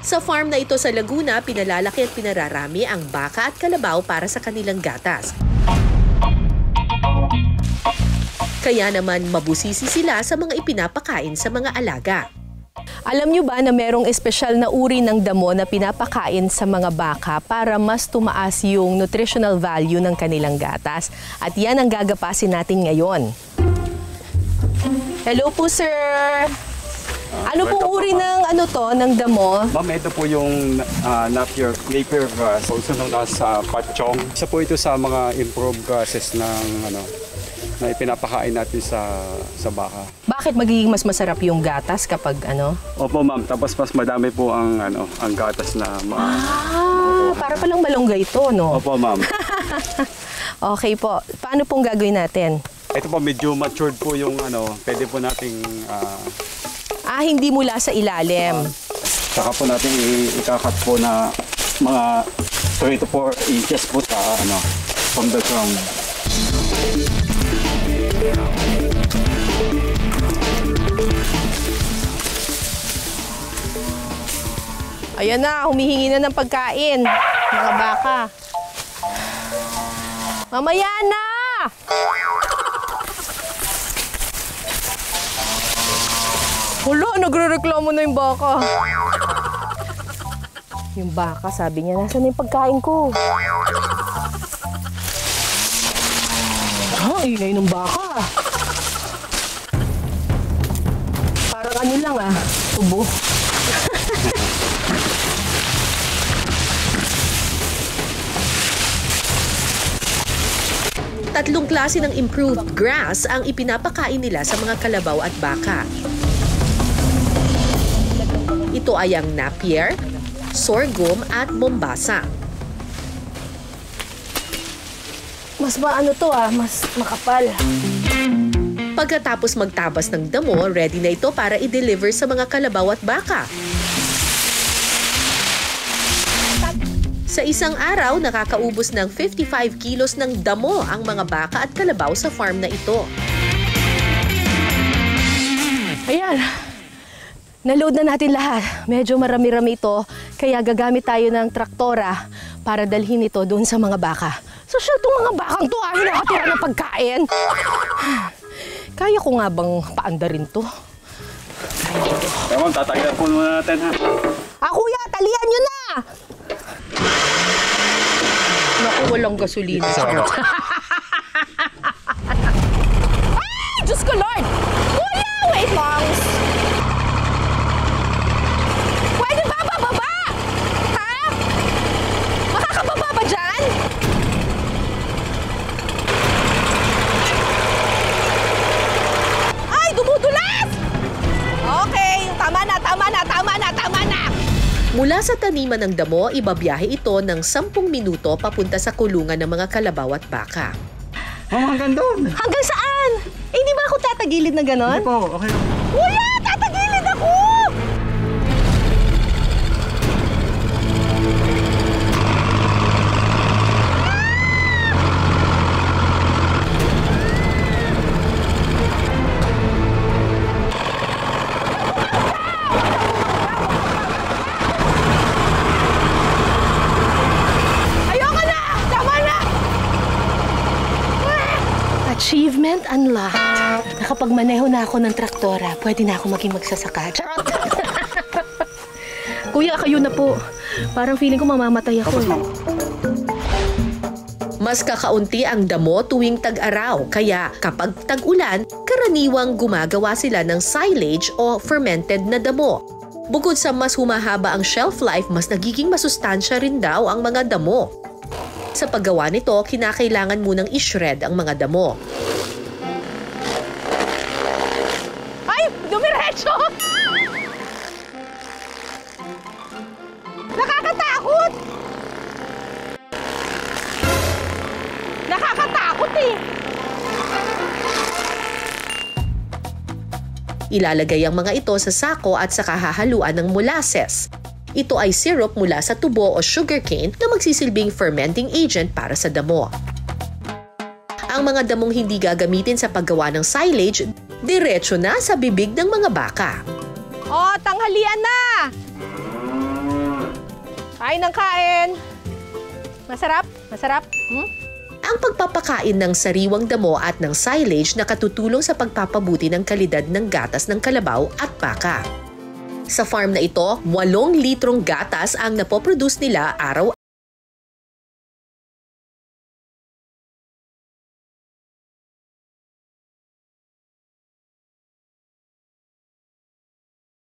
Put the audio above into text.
Sa farm na ito sa Laguna, pinalalaki at pinararami ang baka at kalabaw para sa kanilang gatas. Kaya naman mabusisi sila sa mga ipinapakain sa mga alaga. Alam nyo ba na merong espesyal na uri ng damo na pinapakain sa mga baka para mas tumaas yung nutritional value ng kanilang gatas? At yan ang gagapasin natin ngayon. Hello po, sir! Ano pong uri ng damo? Ma'am, ito po yung Napier grass, also known as patchong. Isa po ito sa mga improved grasses na ipinapakain natin sa baka. Bakit magiging mas masarap yung gatas kapag Opo, ma'am. Tapos mas madami po ang gatas na para palang malunggay ito, no? Opo, ma'am. Okay po. Paano pong gagawin natin? Ito po, medyo matured po yung pwede po nating hindi mula sa ilalim. saka po natin ikakat po na mga 3 to 4 inches po sa from the ground. Ayan na, humihingi na ng pagkain. Mga baka. Mamaya na! Hulo, nagre-reklamo na yung baka. Yung baka, sabi niya, nasaan na yung pagkain ko? Ingay ng baka. Parang lang tubo. Tatlong klase ng improved grass ang ipinapakain nila sa mga kalabaw at baka. Ito ay ang Napier, sorghum at Mombasa. Mas mas makapal. Pagkatapos magtabas ng damo, ready na ito para i-deliver sa mga kalabaw at baka. Sa isang araw, nakakaubos ng 55 kilos ng damo ang mga baka at kalabaw sa farm na ito. Ayan. Na-load na natin lahat. Medyo marami-rami ito, kaya gagamit tayo ng traktora para dalhin ito doon sa mga baka. So, itong mga bakang to, nakatira ng pagkain. Kaya ko nga bang paandarin to? Kaya ma'am, tatagyan po muna natin ha. Kuya, talian nyo na! Naku, walang gasolina. Ay! Diyos ko, Lord! Kuya, wait lang! Pwede ba bababa? Ha? Makakababa ba dyan? Ay, dumudulas! Okay, tama na. Mula sa taniman ng damo, ibabiyahe ito ng 10 minuto papunta sa kulungan ng mga kalabaw at baka. Hanggang doon! Hanggang saan? Hindi ba ako tatagilid na ganon? Hindi po, okay. Kuya, tatagilid ako! Achievement unlocked. Nakapagmaneho na ako ng traktora, pwede na ako maging magsasaka. Charot! Kuya, kayo na po. Parang feeling ko mamamatay ako. Mas kakaunti ang damo tuwing tag-araw, kaya kapag tag-ulan, karaniwang gumagawa sila ng silage o fermented na damo. Bukod sa mas humahaba ang shelf life, mas nagiging masustansya rin daw ang mga damo. Sa paggawa nito, kinakailangan munang i-shred ang mga damo. Ay! Dumiretso! Nakakatakot! Nakakatakot eh! Ilalagay ang mga ito sa sako at saka hahaluan ng molasses. Ito ay syrup mula sa tubo o sugarcane na magsisilbing fermenting agent para sa damo. Ang mga damong hindi gagamitin sa paggawa ng silage, diretso na sa bibig ng mga baka. Oh, tanghalian na! Kain ng kain! Masarap? Masarap? Ang pagpapakain ng sariwang damo at ng silage nakatutulong sa pagpapabuti ng kalidad ng gatas ng kalabaw at baka. Sa farm na ito, 8 litrong gatas ang napoproduce nila araw-araw.